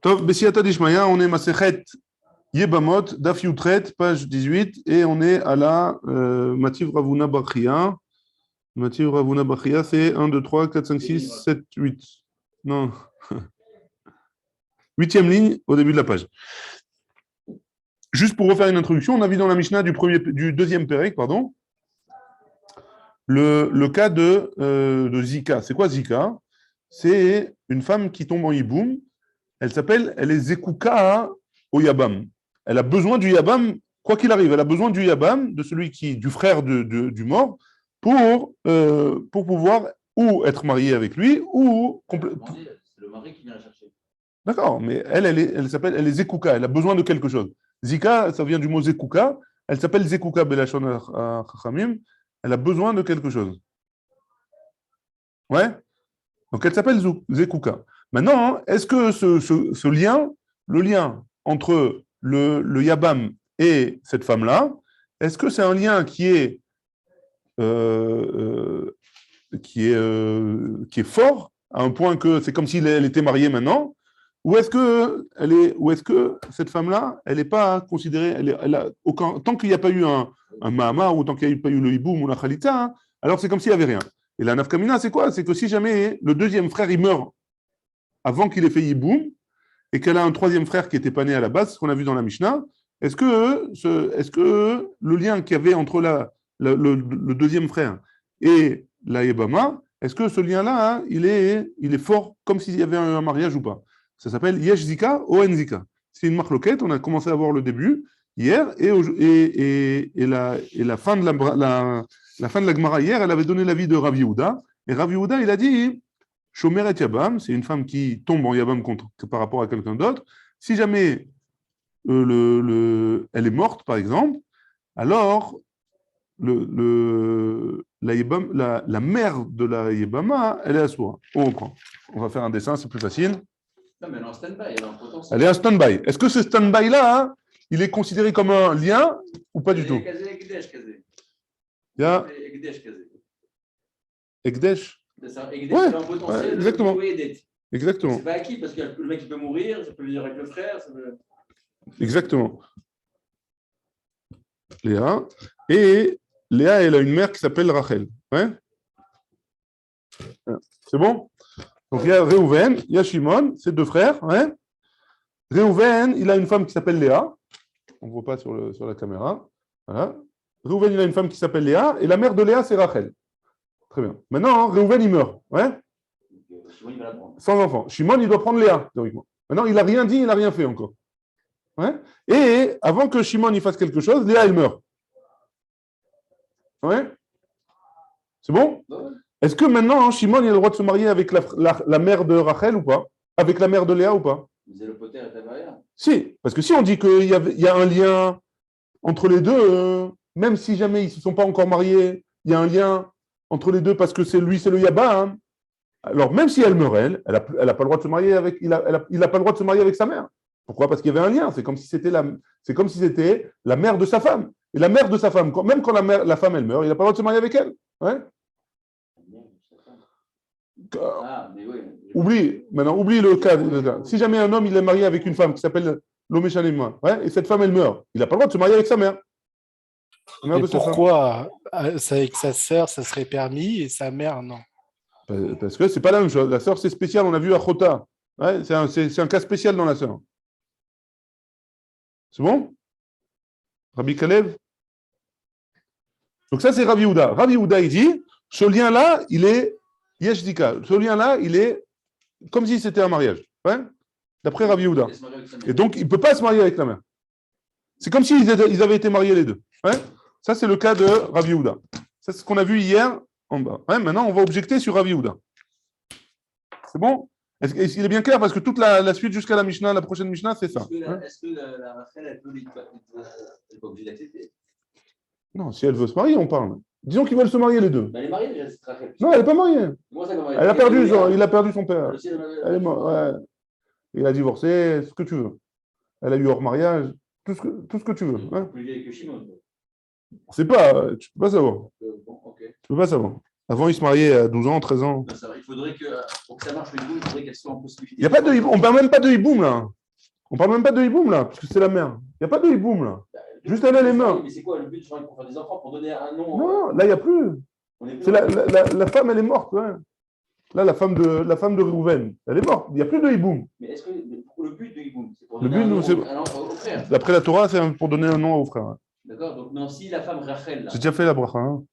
Tov, Bessiata Dishmaya, on est Masechet Yebamot, Daf Yutret, page 18, et on est à la Mativ Ravuna Bachia. Mativ Ravuna Bachia, c'est 1, 2, 3, 4, 5, 6, 7, 8. Non. Huitième ligne au début de la page. Juste pour refaire une introduction, on a vu dans la Mishnah du deuxième Pérec, pardon, le cas de Zika. C'est quoi Zika? C'est une femme qui tombe en hiboum. Elle est Zekouka au Yabam. Elle a besoin du Yabam, quoi qu'il arrive, elle a besoin du Yabam, du frère du mort, pour pouvoir ou être mariée avec lui, ou... C'est le mari qui vient la chercher. D'accord, mais elle est Zekouka, elle a besoin de quelque chose. Zika, ça vient du mot Zekouka, elle s'appelle Zekouka Belashon Chachamim, elle a besoin de quelque chose. Ouais? Donc elle s'appelle Zekouka. Maintenant, est-ce que ce lien, le lien entre le Yabam et cette femme-là, est-ce que c'est un lien qui est fort, à un point que c'est comme si elle était mariée maintenant, ou est-ce que cette femme-là, elle n'est pas considérée, tant qu'il n'y a pas eu un Mahama, ou tant qu'il n'y a pas eu le Hiboum ou la Khalita, hein, alors c'est comme s'il n'y avait rien. Et la Nafkamina, c'est quoi? C'est que si jamais le deuxième frère, il meurt avant qu'il ait fait Yiboum, et qu'elle a un troisième frère qui n'était pas né à la base, ce qu'on a vu dans la Mishnah, est-ce que le lien qu'il y avait entre le deuxième frère et la Yebama, est-ce que ce lien-là, hein, il est fort, comme s'il y avait un mariage ou pas? Ça s'appelle Yesh Zika, Oen Zika. C'est une marloquette, on a commencé à voir le début hier, et la fin de la fin de la Gemara hier, elle avait donné l'avis de Rav Yehuda, et Rav Yehuda, il a dit Shomeret Yabam, c'est une femme qui tombe en Yabam par rapport à quelqu'un d'autre. Si jamais elle est morte, par exemple, alors la mère de la Yebama, elle est assoua. On va faire un dessin, c'est plus facile. Non, mais elle est en stand-by. Elle est en stand-by. Est-ce que ce stand-by-là, hein, il est considéré comme un lien ou pas du tout? Il y a Ekdesh. C'est ça, ouais, en potentiel, exactement. Exactement. C'est pas acquis parce que le mec il peut mourir, ça peut venir avec le frère. Exactement. Léa. Et Léa, elle a une mère qui s'appelle Rachel. Ouais. C'est bon? Donc il y a Réhouven, il y a Shimon, c'est deux frères. Ouais. Réhouven, il a une femme qui s'appelle Léa. On ne voit pas sur la caméra. Voilà. Réhouven, il a une femme qui s'appelle Léa. Et la mère de Léa, c'est Rachel. Très bien. Maintenant, Réhouven, il meurt. Ouais. Shimon, il va la prendre. Sans enfant. Shimon, il doit prendre Léa, théoriquement. Maintenant, il n'a rien dit, il n'a rien fait encore. Ouais. Et avant que Shimon il fasse quelque chose, Léa, elle meurt. Ouais. C'est bon? Ouais. Est-ce que maintenant, Shimon il a le droit de se marier avec la mère de Rachel ou pas? Avec la mère de Léa ou pas? C'est le poter et ta barrière. Si, parce que si on dit qu'il y a un lien entre les deux, même si jamais ils ne se sont pas encore mariés, il y a un lien entre les deux parce que c'est le Yaba. Hein. Alors même si elle meurt, elle n'a pas le droit de se marier avec, il a pas le droit de se marier avec sa mère. Pourquoi? Parce qu'il y avait un lien. C'est comme si c'était la mère de sa femme. Et la mère de sa femme, même quand la femme elle meurt, il n'a pas le droit de se marier avec elle. Ouais. Oublie le cas. Si jamais un homme il est marié avec une femme qui s'appelle Lomeshanema, ouais, et cette femme elle meurt, il n'a pas le droit de se marier avec sa mère. Et pourquoi avec sa sœur ça serait permis et sa mère non? Parce que c'est pas la même chose. La sœur c'est spécial, on a vu à Chota. Ouais, c'est un cas spécial dans la sœur. C'est bon? Rabbi Kalev? Donc ça c'est Rav Yehuda. Rav Yehuda il dit, ce lien-là, il est Yesh Zika. Ce lien-là, il est comme si c'était un mariage. Ouais? D'après Rav Yehuda. Et donc, il ne peut pas se marier avec la mère. C'est comme s'ils avaient été mariés les deux. Ouais? Ça, c'est le cas de Rav Yehuda. Ça, c'est ce qu'on a vu hier en bas. Ouais? Maintenant, on va objecter sur Rav Yehuda. C'est bon? Il est bien clair parce que toute la suite jusqu'à la Mishnah, la prochaine Mishnah, c'est ça. Est-ce que la Rachel, elle peut pas obligée d'accepter? Non, si elle veut se marier, on parle. Disons qu'ils veulent se marier les deux. Elle est mariée déjà, c'est Rachel. Non, elle n'est pas mariée. Il a perdu son père. Elle est morte. Ouais. Il a divorcé, ce que tu veux. Elle a eu hors mariage, tout ce que tu veux. Hein. Plus vieille que Shimon. C'est pas, tu peux pas savoir. Bon, okay. Tu peux pas savoir. Avant, ils se mariaient à 12 ans, 13 ans. Non, il faudrait que, pour que ça marche le hiboum, il faudrait qu'elle soit en possibilité. Il y a pas de hiboum. On ne parle même pas de hiboum, là. On parle même pas de hiboum, là, parce que c'est la mère. Il n'y a pas de hiboum, là. Juste elle a les mains. Mais c'est quoi le but pour faire des enfants, pour donner un nom? Non, là, il n'y a plus. C'est la femme, elle est morte. Ouais. Là, la femme de Rouven, elle est morte. Il n'y a plus de hiboum. Mais est-ce que le but de hiboum, c'est pour Le donner but, un nom nous, c'est. au frère? D'après la Torah, c'est pour donner un nom au frère. D'accord. Donc, non, si la femme Rachel, là, J'ai déjà fait la bracha. Hein.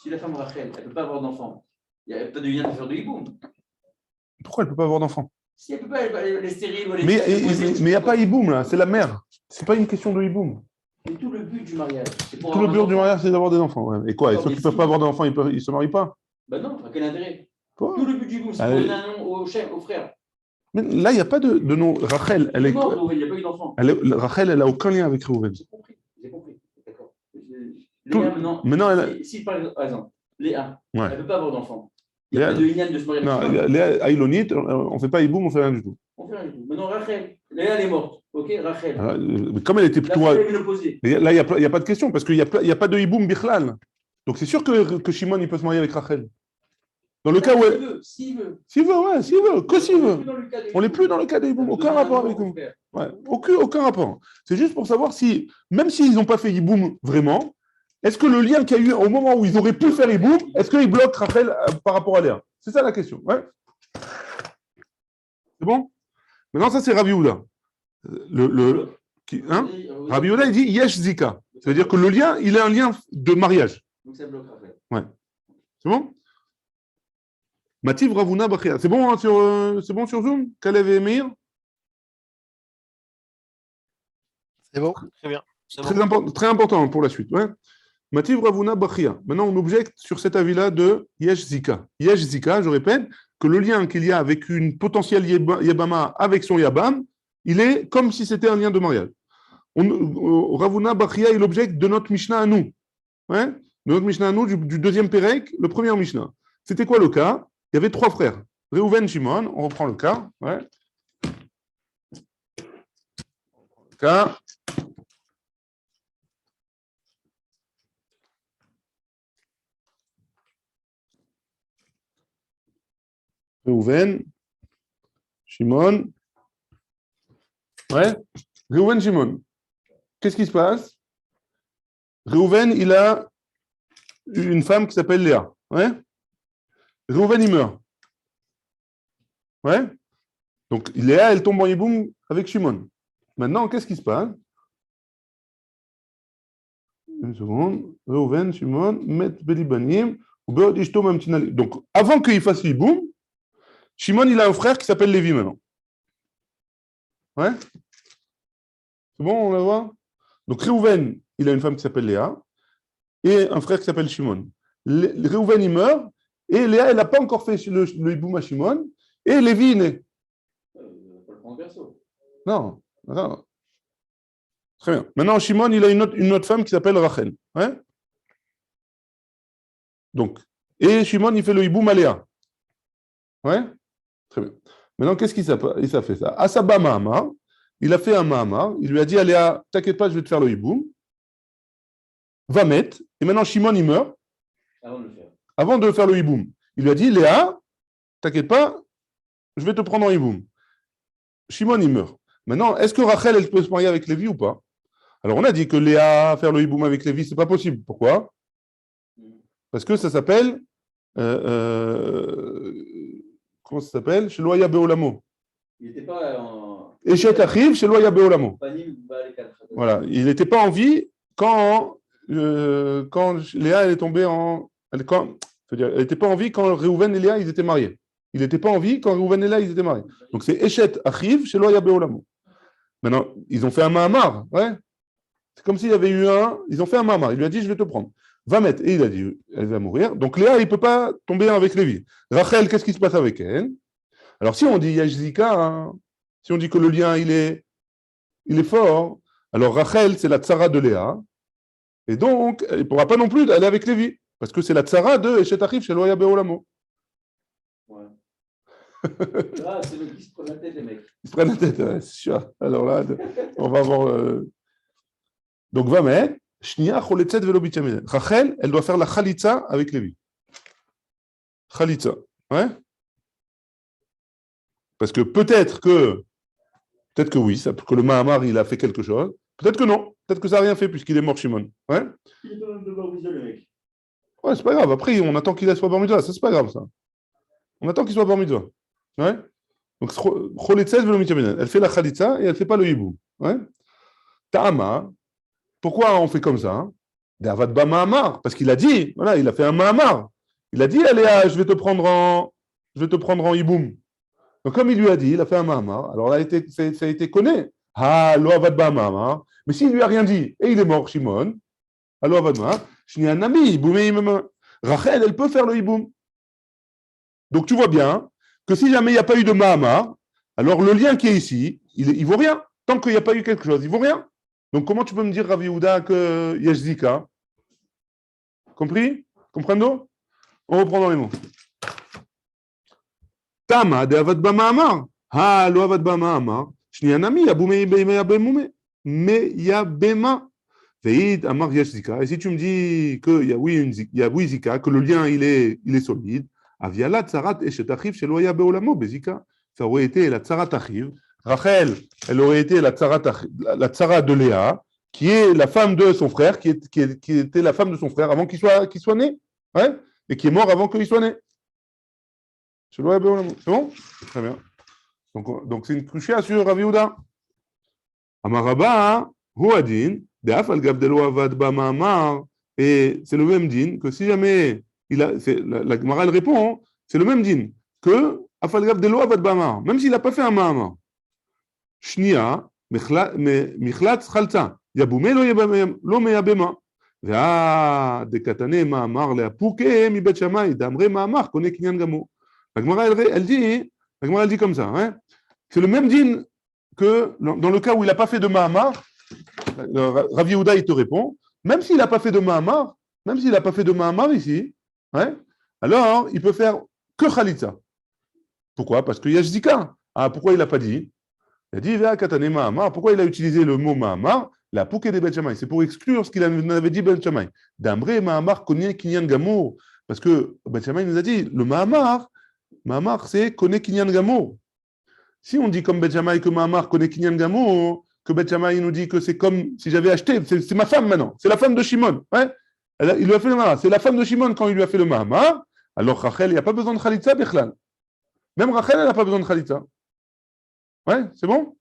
si la femme Rachel, elle ne peut pas avoir d'enfant, il n'y a pas de lien de faire de hiboum. Pourquoi elle ne peut pas avoir d'enfant? Si elle ne peut pas, elle est stérile ou elle est. Mais il n'y a pas hiboum, là. C'est la mère. Ce n'est pas une question de hiboum. Mais tout le but du mariage, c'est pour Tout le avoir but du mariage, c'est d'avoir des enfants. Ouais. Et quoi? Ceux qui ne peuvent pas avoir d'enfants, ils ne se marient pas? Ben non, quel intérêt? Quoi? Tout le but du hiboum, c'est pour donner un nom au chef, au frère. Mais là, il n'y a pas de nom. Rachel, elle est. Mort, il n'y a pas eu d'enfant. Rachel, elle n'a aucun lien avec Reuven. J'ai compris. D'accord. Léa, maintenant, si par exemple, Léa, ouais. elle ne peut pas avoir d'enfant. Il n'y a pas de lien de se marier avec non, Léa, Aïlonite, on ne fait pas hiboum, on ne fait rien du tout. On fait rien du tout. Maintenant, Rachel, Léa, elle est morte. Ok, Rachel. Mais comme elle était plutôt. Là, il n'y a pas de question, parce qu'il n'y a pas de hiboum bichlal. Donc c'est sûr que Shimon, il peut se marier avec Rachel. Dans le cas où. S'il veut. S'il veut, que s'il veut. On n'est plus dans le cas de hiboum, aucun rapport avec nous. Ouais, aucun rapport. C'est juste pour savoir si, même s'ils n'ont pas fait hiboum vraiment, est-ce que le lien qu'il y a eu au moment où ils auraient pu faire hiboum, est-ce qu'ils bloquent Rachel par rapport à Léa? C'est ça la question. Ouais. C'est bon? Maintenant, ça, c'est Rabbi Yehuda. Rabbi Yehuda, il dit Yesh Zika. Ça veut dire que le lien, il est un lien de mariage. Donc ça bloque Rachel. Ouais. C'est bon? Mativ Ravuna Bachia. C'est bon, hein, c'est bon sur Zoom? Kalev et Meir? C'est bon, très bien. Très important pour la suite. Ouais. Mativ Ravuna Bachia. Maintenant, on objecte sur cet avis-là de Yesh Zika. Yesh Zika, je répète, que le lien qu'il y a avec une potentielle Yabama avec son Yabam, il est comme si c'était un lien de mariage. Ravuna Bachia, il objecte de notre Mishnah à nous. Ouais. De notre Mishnah à nous, du deuxième Pérec, le premier Mishnah. C'était quoi le cas? Il y avait 3 frères. Reuven, Shimon, on reprend le cas. Ouais. Le cas. Reuven, Shimon. Ouais. Reuven, Shimon. Qu'est-ce qui se passe? Reuven, il a une femme qui s'appelle Léa. Ouais. Reuven, il meurt. Ouais. Donc, Léa, elle tombe en hiboum avec Shimon. Maintenant, qu'est-ce qui se passe? Une seconde. Reuven, Shimon, Met Belibanim, ou Beod Ishto Mamtinali. Donc, avant qu'il fasse l'hiboum, Shimon, il a un frère qui s'appelle Lévi maintenant. Ouais. C'est bon, on la voit? Donc, Reuven, il a une femme qui s'appelle Léa et un frère qui s'appelle Shimon. Reuven, il meurt. Et Léa, elle n'a pas encore fait le hiboum à Shimon. Et Lévi est né. Non. Très bien. Maintenant, Shimon, il a une autre femme qui s'appelle Rachel. Ouais. Donc, et Shimon, il fait le hiboum à Léa. Ouais. Très bien. Maintenant, qu'est-ce qu'il a fait ça? Asaba Mahamar, il a fait un Mahamar. Il lui a dit à Léa, t'inquiète pas, je vais te faire le hiboum. Va mettre. Et maintenant, Shimon, il meurt. Avant de faire le hiboum. Il lui a dit, Léa, t'inquiète pas, je vais te prendre en hiboum. Shimon, il meurt. Maintenant, est-ce que Rachel, elle peut se marier avec Lévi ou pas? Alors, on a dit que Léa, faire le hiboum avec Lévi, c'est pas possible. Pourquoi? Parce que ça s'appelle... comment ça s'appelle? Chez Loya Beolamo. Il n'était pas en... Eshet Achiv, chez Loya Beolamo. Voilà. Il n'était pas en vie quand Léa, elle est tombée en... Elle n'était pas en vie quand Reuven et Léa, ils étaient mariés. Il n'était pas en vie quand Reuven et Léa, ils étaient mariés. Donc, c'est Eshet Achiv, chez Loya Beolamo. Maintenant, ils ont fait un Mahamar. Ouais. C'est comme s'il y avait eu ils ont fait un Mahamar. Il lui a dit, je vais te prendre. Va mettre. Et il a dit, elle va mourir. Donc Léa, il ne peut pas tomber avec Lévi. Rachel, qu'est-ce qui se passe avec elle? Alors si on dit Yajzika, hein, si on dit que le lien, il est fort, alors Rachel, c'est la tsara de Léa. Et donc, elle ne pourra pas non plus aller avec Lévi. Parce que c'est la tsara de Eshet Achiv chez Loya Beolamo. Ouais. Là, c'est le qui se prennent la tête, les mecs. Ils se prennent la tête, ouais, c'est sûr. Alors là, on va voir. Donc, va mettre. Rachel, elle doit faire la chalitza avec Lévi. Khalitza. Ouais. Parce que peut-être que oui, que le Mahamar, il a fait quelque chose. Peut-être que non. Peut-être que ça n'a rien fait puisqu'il est mort, Shimon. Ouais. Il est quand même de bar mitzvah, le mec. Ouais, c'est pas grave. Après, on attend qu'il soit bar mitzvah. Ça, c'est pas grave, ça. On attend qu'il soit bar mitzvah. Ouais. Donc, Choletzes veut le mitzvah. Elle fait la Khalitza et elle ne fait pas le hibou. Ouais. Ta'ama. Pourquoi on fait comme ça? D'Avad Ba Mahamar. Parce qu'il a dit, voilà, il a fait un Mahamar. Il a dit, allez, je vais te prendre en hiboum. Donc, comme il lui a dit, il a fait un Mahamar. Alors là, ça a été connu. Ah, lo avad ba Mahamar. Mais s'il lui a rien dit, et il est mort, Shimon, alors avad Mahamar, je n'ai un ami, hiboum. Rachel, elle peut faire le hiboum. Donc, tu vois bien que si jamais il n'y a pas eu de Mahamar, alors le lien qui est ici, il ne vaut rien. Tant qu'il n'y a pas eu quelque chose, il ne vaut rien. Donc, comment tu peux me dire, Rav Yehuda, que Yesh Zika? Compris? Comprendo? On reprend dans les mots. Tama de avad ba Mahamar. Ah, lo avad ba Mahamar. Je n'ai un ami, aboumé mais il y a Bema. Veid Amar Yesh Zika. Et si tu me dis qu'il y a oui Zika, que le lien il est solide, Aviala Tsarat et Shetachiv chez Loya Beolamo, Bezika. Ça aurait été la Tsarat Achiv. Rachel, elle aurait été la Tsarat de Léa, qui est la femme de son frère, qui était la femme de son frère avant qu'il soit né, ouais, et qui est mort avant qu'il soit né. C'est bon? Très bien. Donc c'est une cruchia sur Rav Yehuda. Amaraba, Huadin, de Afal Gabdelo Avad Ba Mahamar, et c'est le même din que si jamais la Gemara elle répond, c'est le même din que Afal Gabdelo Avad Ba Mahamar, même s'il n'a pas fait un Mahamar. Shnia, Michlatz Chalta, Yaboumé lo meyabema. De Katane Mahamar le Apouke mi Bet Shammai, d'Amre Mahamar, connaît Kinyan Gamo. La Gemara elle dit comme ça, hein. C'est le même din que dans le cas où il n'a pas fait de Mahamar, Rav Yehuda il te répond, même s'il n'a pas fait de Mahamar, ici, ouais, alors il peut faire que Khalitza. Pourquoi? Parce qu'il y a Zika. Ah, pourquoi il n'a pas dit? Il a dit Vea Katane Mahamar. Pourquoi il a utilisé le mot Mahamar? La Pouké de Bet Shammai. C'est pour exclure ce qu'il avait dit Bet Shammai. D'Amré Mahamar connaît Kinyan Gamour. Parce que Bet Shammai nous a dit le Mahamar, c'est connaît Kinyan Gamour. Si on dit comme Bet Shammai que Mahamar connaît Kinyan Gamour, que Bet Shammai nous dit que c'est comme si j'avais acheté, c'est ma femme maintenant, c'est la femme de Shimon. Ouais, il lui a fait le Mahamar. C'est la femme de Shimon quand il lui a fait le Mahamar. Alors Rachel, il n'y a pas besoin de Khalitza, Bechlal. Même Rachel, elle n'a pas besoin de Khalitza. Ouais, c'est bon?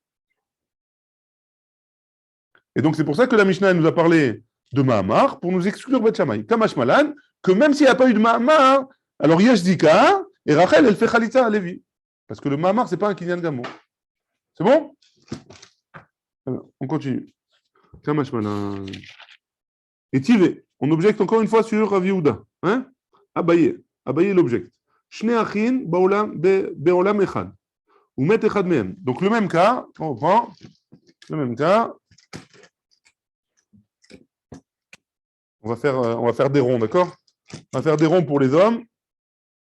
Et donc c'est pour ça que la Mishnah nous a parlé de Mahamar pour nous exclure Bet Shammai. Kamash Malan, que même s'il n'y a pas eu de Mahamar, alors Yesh Zika, et Rachel, elle fait Khalitza à Lévi. Parce que le Mahamar, ce n'est pas un Kinyan Gamo. C'est bon? Alors, on continue. Kamash Malan. Et Tivé, on objecte encore une fois sur Rav Yehuda. Hein? Abaye l'objecte. Shne achin be'olam echad. Ou met echad mehem. Donc le même cas, on reprend. Le même cas. On va faire des ronds, d'accord? On va faire des ronds pour les hommes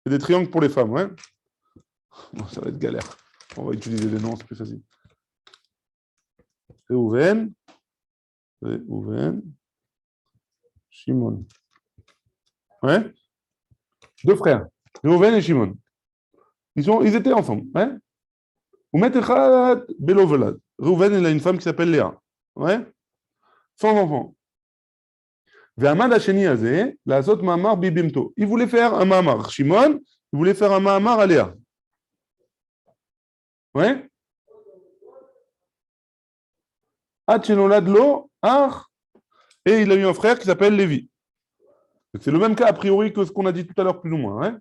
et des triangles pour les femmes, ouais? Bon, ça va être galère. On va utiliser des noms, c'est plus facile. Reuven, Shimon. Ouais? Deux frères, Reuven et Shimon. Ils étaient ensemble, ouais? Reuven, il a une femme qui s'appelle Léa, ouais? Sans enfant. Il voulait faire un Mahamar. Shimon, il voulait faire un Mahamar à Léa. Ouais? Et il a eu un frère qui s'appelle Lévi. C'est le même cas a priori que ce qu'on a dit tout à l'heure, plus ou moins. Ouais?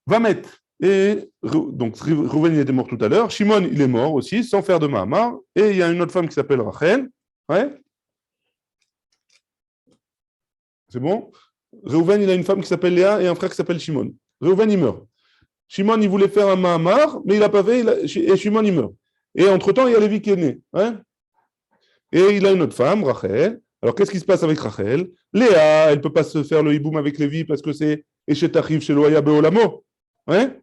Va mettre. Et donc Reuven il était mort tout à l'heure. Shimon il est mort aussi, sans faire de Mahamar. Et il y a une autre femme qui s'appelle Rachel. Ouais? C'est bon? Reuven, il a une femme qui s'appelle Léa et un frère qui s'appelle Shimon. Reuven, il meurt. Shimon, il voulait faire un Mahamar, mais il n'a pas fait, et Shimon, il meurt. Et entre-temps, il y a Lévi qui est né. Hein? Et il a une autre femme, Rachel. Alors, qu'est-ce qui se passe avec Rachel? Léa, elle ne peut pas se faire le hiboum avec Lévi parce que c'est Eshet Achiv chez Loya Beolamo. Hein?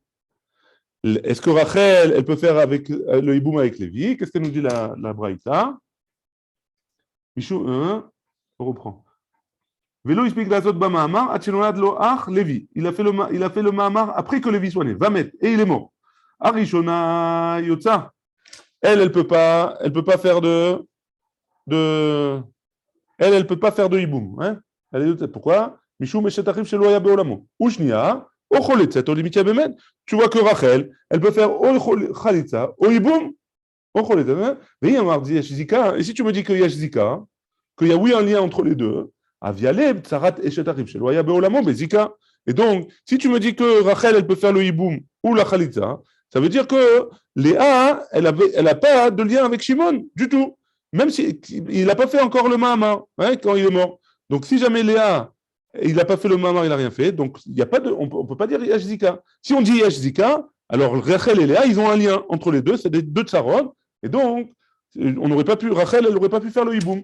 Est-ce que Rachel, elle peut faire avec le hiboum avec Lévi? Qu'est-ce qu'elle nous dit la Braïta? Michou, on reprend. Velo ispik lazot ba ma'amar, atchenolad lo ach Lévi. Il a fait le ma'amar après que Lévi soit né. Va mettre, et il est mort. Arishona yotza. Elle peut pas faire elle peut pas faire de hiboum. Hein? Pourquoi? Mishum eshetachim shelo haya beolamo. Ushnia, o choletzet, o limitia bemed. Tu vois que Rachel, elle peut faire o chalitza, o hiboum, o choletzet. Et si tu me dis qu'il y a Zika, qu'il y a oui un lien entre les deux, avialeb, tsarat eshetachim shelo haya beolamo, bezika. Et donc, si tu me dis que Rachel, elle peut faire le hiboum ou la chalitza, ça veut dire que Léa, elle n'a pas de lien avec Shimon du tout. Même s'il n'a pas fait encore le Mahamar hein, quand il est mort. Donc, si jamais Léa, il n'a pas fait le Mahamar, il n'a rien fait, donc il y a pas de, on ne peut pas dire Yesh Zika. Si on dit Yesh Zika, alors Rachel et Léa, ils ont un lien entre les deux, c'est des deux tsarot, et donc, on n'aurait pas pu, Rachel, elle n'aurait pas pu faire le hiboum.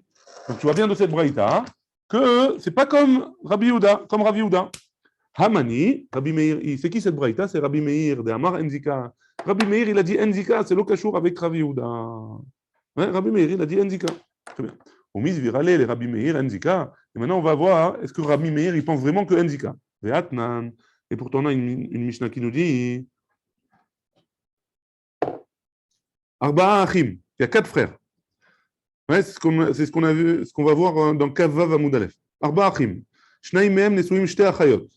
Donc, tu vois bien de cette braïta que c'est pas comme Rabbi Yehuda, Hamani, Rabbi Meir, c'est qui cette braïta? C'est Rabbi Meir de Amar Enzika. Rabbi Meir, il a dit Enzika, c'est l'okachour avec Rabbi Yehuda. Ouais, Rabbi Meir, il a dit Enzika. Très bien. On mise virale les Rabbi Meir, Enzika. Et maintenant, on va voir, est-ce que Rabbi Meir, il pense vraiment que Enzika? Et pourtant, on a une Mishnah qui nous dit Arba'a Achim, il y a 4 frères. Ouais, c'est ce qu'on a vu, ce qu'on va voir dans Kavav Amud Aleph. Arba'a Achim. Shnaim mehem nesuim shte achayot.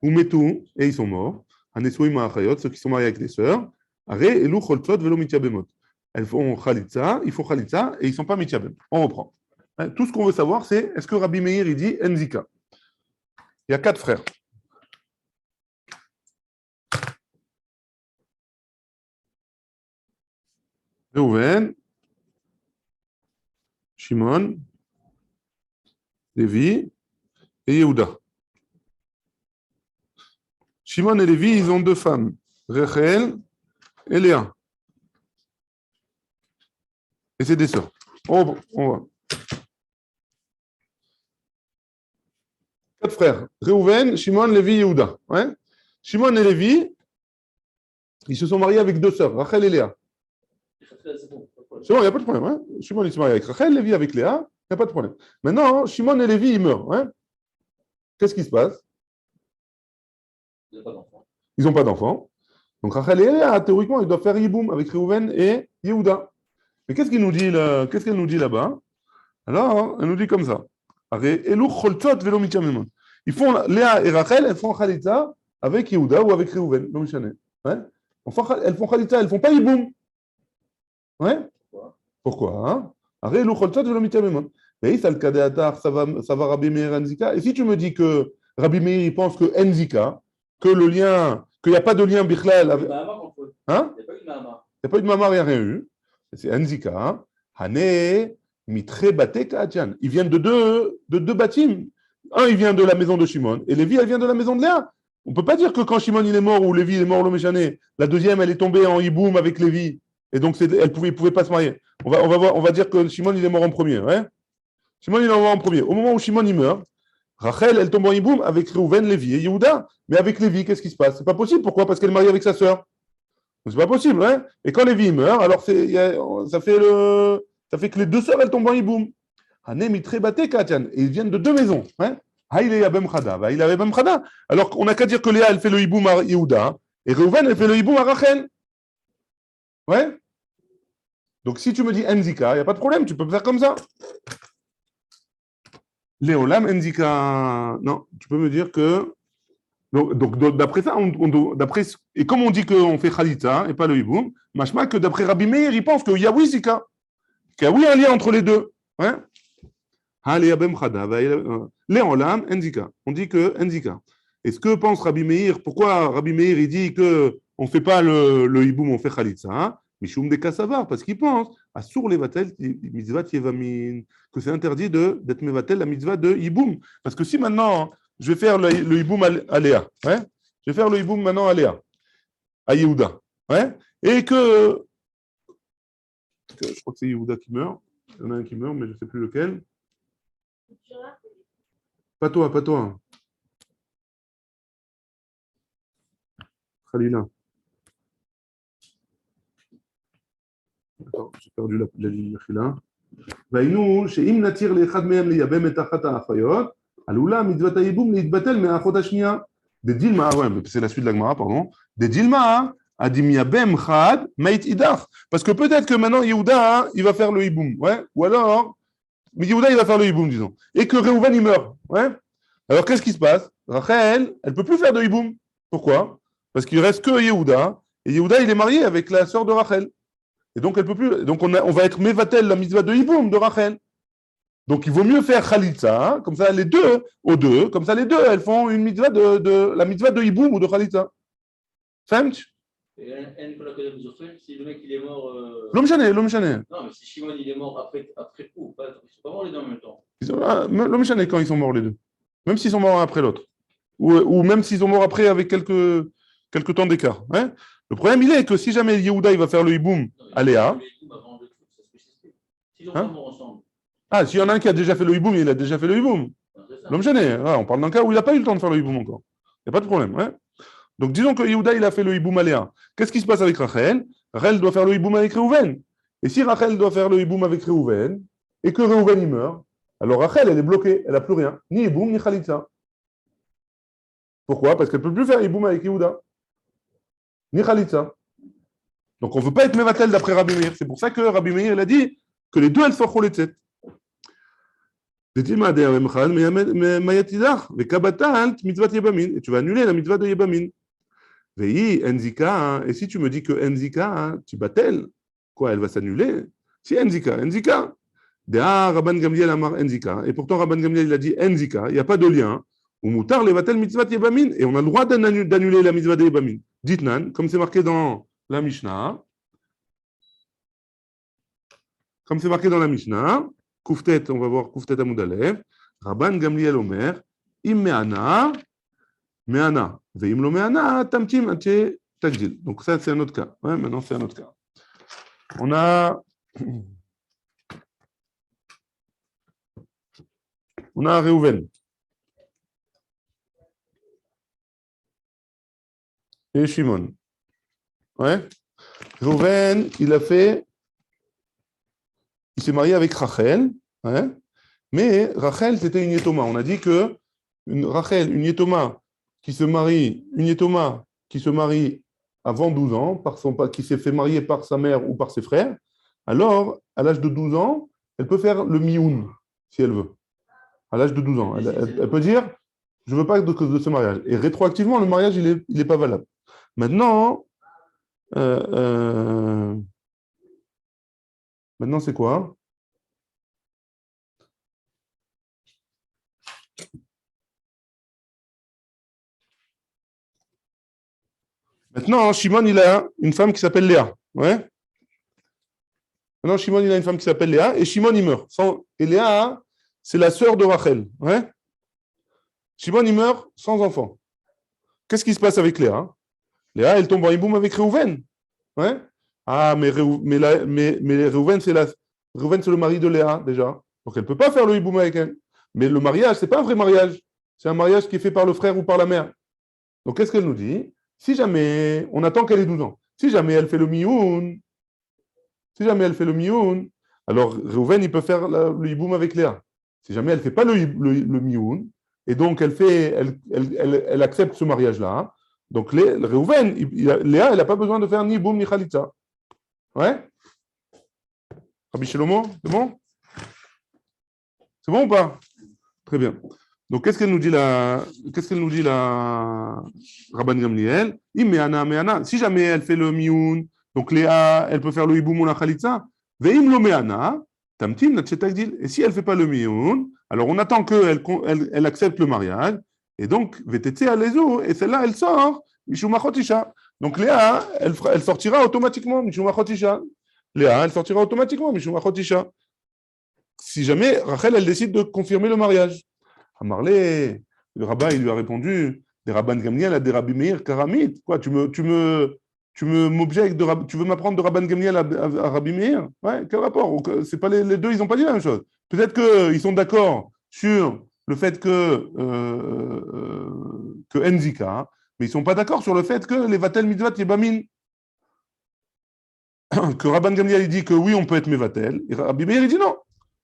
Ou metu, et ils sont morts. Hanesuim achayot, ceux qui sont mariés avec des sœurs. Are elu choltzot velo mitiyabemot. Elles font khalitza, ils font khalitza et ils ne sont pas mitiyabem. On reprend. Tout ce qu'on veut savoir, c'est est-ce que Rabbi Meir, il dit Enzika? Il y a 4 frères. Reuven, Shimon, Lévi et Yehuda. Shimon et Lévi, ils ont 2 femmes, Rachel et Léa. Et c'est des sœurs. On va. 4 frères. Reuven, Shimon, Lévi et Yehuda. Ouais. Shimon et Lévi, ils se sont mariés avec 2 sœurs, Rachel et Léa. C'est bon, il n'y a pas de problème. Hein. Shimon, il se marie avec Rachel, Lévi avec Léa, il n'y a pas de problème. Maintenant, Shimon et Lévi, ils meurent. Hein. Qu'est-ce qui se passe? Ils n'ont pas d'enfants. Donc Rachel et Léa, théoriquement, ils doivent faire Yiboum avec Reuven et Yehuda. Mais qu'est-ce qu'elle nous dit là-bas? Alors, elle nous dit comme ça. Ils font Léa et Rachel, elles font Khalitza avec Yehuda ou avec Reuven. Ouais. Elles font Khalitza, elles ne font pas Yiboum. Ouais. Pourquoi? Et si tu me dis que Rabbi Meir il pense que Enzika, que le lien, qu'il n'y a pas de lien Bichlal avec. Hein? Il n'y a pas eu de mamar, il n'y a rien eu. C'est Enzika. Hane, Mitre Batek Adjan. Ils viennent de deux bâtiments. Un, il vient de la maison de Shimon, et Lévi, elle vient de la maison de Léa. On ne peut pas dire que quand Shimon il est mort ou Lévi est mort, le Méchané, la deuxième, elle est tombée en hiboum avec Lévi. Et donc, elle ne pouvait pas se marier. On va dire que Shimon, il est mort en premier. Ouais. Shimon, il est mort en premier. Au moment où Shimon, il meurt, Rachel, elle tombe en hiboum avec Reuven, Lévi et Yehuda. Mais avec Lévi, qu'est-ce qui se passe? C'est pas possible. Pourquoi? Parce qu'elle est mariée avec sa sœur. C'est pas possible. Ouais. Et quand Lévi meurt, alors ça fait que les 2 sœurs, elles tombent en hiboum. Et ils viennent de 2 maisons. Ouais. Alors, on n'a qu'à dire que Léa, elle fait le hiboum à Yehuda. Et Reuven, elle fait le hiboum à Rachel. Ouais. Donc, si tu me dis Enzika, il n'y a pas de problème, tu peux me faire comme ça. Léolam Enzika. Non, tu peux me dire que. Donc d'après ça, et comme on dit qu'on fait Khalitza et pas le hiboum, machma que d'après Rabbi Meir, il pense qu'il y a oui Zika. Qu'il y a oui un lien entre les deux. Ouais. Léolam Enzika. On dit que Enzika. Et ce que pense Rabbi Meir, pourquoi Rabbi Meir il dit qu'on ne fait pas le hiboum, on fait Khalitza, hein? Mishum de Kassavar, parce qu'il pense à Sour Levatel, mitzvah Yevamin, que c'est interdit d'être Mevatel la mitzvah de Hiboum. Parce que si maintenant, je vais faire le Hiboum à Léa, ouais, je vais faire le Hiboum maintenant à Léa, à Yehuda, ouais, et que je crois que c'est Yehuda qui meurt, il y en a un qui meurt, mais je ne sais plus lequel. Pas toi. Khalila. Attends, j'ai perdu la ligne là. והיינו שאם נתיר לאחד מהם לייבם את אחת האחיות, Aloula, mitzvah taïboum, l'itbatel, mais un chodashnia. Des dilma, ouais, c'est la suite de la Gemara, pardon. Des dilma, adimia bem chad, meit idach. Parce que peut-être que maintenant, Yehuda, il va faire le hiboum, ouais. Ou alors, mais Yehuda, il va faire le hiboum, disons. Et que Reuven, il meurt, ouais. Alors, qu'est-ce qui se passe? Rachel, elle ne peut plus faire de hiboum. Pourquoi? Parce qu'il reste que Yehuda. Et Yehuda, il est marié avec la sœur de Rachel. Et donc, elle peut plus. Donc, on va être mevatel, la mitzvah de hiboum de Rachel. Donc, il vaut mieux faire Khalitza, comme ça, les deux, aux deux, comme ça, les deux, elles font une mitzvah la mitzvah de hiboum ou de Khalitza. Fahmt? Et si le mec il est mort. L'homme chané. Non, mais si Shimon il est mort après coup, ils ne sont pas morts les deux en même temps. L'homme chané quand ils sont morts les deux. Même s'ils sont morts un après l'autre. Ou même s'ils sont morts après avec quelques temps d'écart. Hein. Le problème, il est que si jamais Yehuda il va faire le hiboum à Léa. S'ils sont pas morts ensemble. Ah, s'il y en a un qui a déjà fait le hiboum, il a déjà fait le hiboum. L'homme chané. On parle d'un cas où il n'a pas eu le temps de faire le hiboum encore. Il n'y a pas de problème. Hein. Donc disons que Yehuda il a fait le hiboum à Léa. Qu'est-ce qui se passe avec Rachel? Rachel doit faire le hiboum avec Reuven. Et si Rachel doit faire le hiboum avec Reuven, et que Reuven il meurt, alors Rachel elle est bloquée, elle n'a plus rien, ni hiboum ni khalitza. Pourquoi? Parce qu'elle ne peut plus faire hiboum avec Yehuda, ni khalitza. Donc on ne veut pas être mevatel d'après Rabbi Meir. C'est pour ça que Rabbi Meir il a dit que les deux elles sont choletzet. Et tu vas annuler la mitzvah de Yebamin. Et si tu me dis que Enzika, tu battelles, quoi, elle va s'annuler? Si Enzika. Rabban Gamliel Amar Enzika. Et pourtant, Rabban Gamliel il a dit Enzika, il n'y a pas de lien. Ou Moutar le batel mitzvah Yebamin. Et on a le droit d'annuler la mitzvah de Yebamin. Ditnan, comme c'est marqué dans la Mishnah. Kouftet, on va voir Kouftet Amoudalev. Rabban Gamliel Omer, Immeana. Meana. Veim lo meana, tamtim ate tagdil. Donc ça, c'est un autre cas. Ouais, maintenant, c'est un autre cas. On a Reuven. Et Shimon. Ouais. Reuven, il s'est marié avec Rachel. Ouais. Mais Rachel, c'était une yétoma. On a dit que Rachel, une yétoma, une yétoma qui se marie avant 12 ans, qui s'est fait marier par sa mère ou par ses frères, alors, à l'âge de 12 ans, elle peut faire le mioun, si elle veut. À l'âge de 12 ans. Elle peut dire, je ne veux pas de ce mariage. Et rétroactivement, le mariage, il n'est pas valable. Maintenant, maintenant c'est quoi? Maintenant, Shimon, il a une femme qui s'appelle Léa. Ouais. Maintenant, Shimon, il a une femme qui s'appelle Léa, et Shimon, il meurt. Et Léa, c'est la sœur de Rachel. Ouais. Shimon, il meurt sans enfant. Qu'est-ce qui se passe avec Léa? Léa, elle tombe en hiboum avec Reuven. Ouais. Ah, mais Reuven, c'est le mari de Léa, déjà. Donc, elle ne peut pas faire le hiboum avec elle. Mais le mariage, ce n'est pas un vrai mariage. C'est un mariage qui est fait par le frère ou par la mère. Donc, qu'est-ce qu'elle nous dit? Si jamais, on attend qu'elle ait 12 ans. Si jamais elle fait le mioun, alors Reuven, il peut faire le hiboum avec Léa. Si jamais elle ne fait pas le mioun, et donc elle accepte ce mariage-là, donc Reuven, Léa, elle n'a pas besoin de faire ni hiboum ni khalitza. Ouais? Rabbi Shlomo, c'est bon? C'est bon ou pas? Très bien. Donc, qu'est-ce qu'elle nous dit la Rabban Gamliel? Meana. Si jamais elle fait le mioun, donc Léa, elle peut faire le hiboum ou la khalitza. Veim lo meana, tamtim natchetagdil. Et si elle ne fait pas le mioun, alors on attend qu'elle accepte le mariage. Et donc, vetetse alezu, et celle-là, elle sort, mishumachot isha. Donc Léa, elle sortira automatiquement, mishumachot isha. Léa, elle sortira automatiquement, mishumachot isha. Si jamais Rachel, elle décide de confirmer le mariage. Amarlé, le rabbin, il lui a répondu, des rabbins de Gamliel à des rabbis Meir, Karamit. Quoi, tu m'objectes, tu veux m'apprendre de Rabban Gamliel à Rabbi Meir? Ouais, quel rapport? C'est pas les deux, ils n'ont pas dit la même chose. Peut-être qu'ils sont d'accord sur le fait que Enzika, mais ils ne sont pas d'accord sur le fait que les Vatel Mitzvat Yebamin. Que Rabban Gamliel il dit que oui, on peut être Mevatel, et Rabbi Meir il dit non.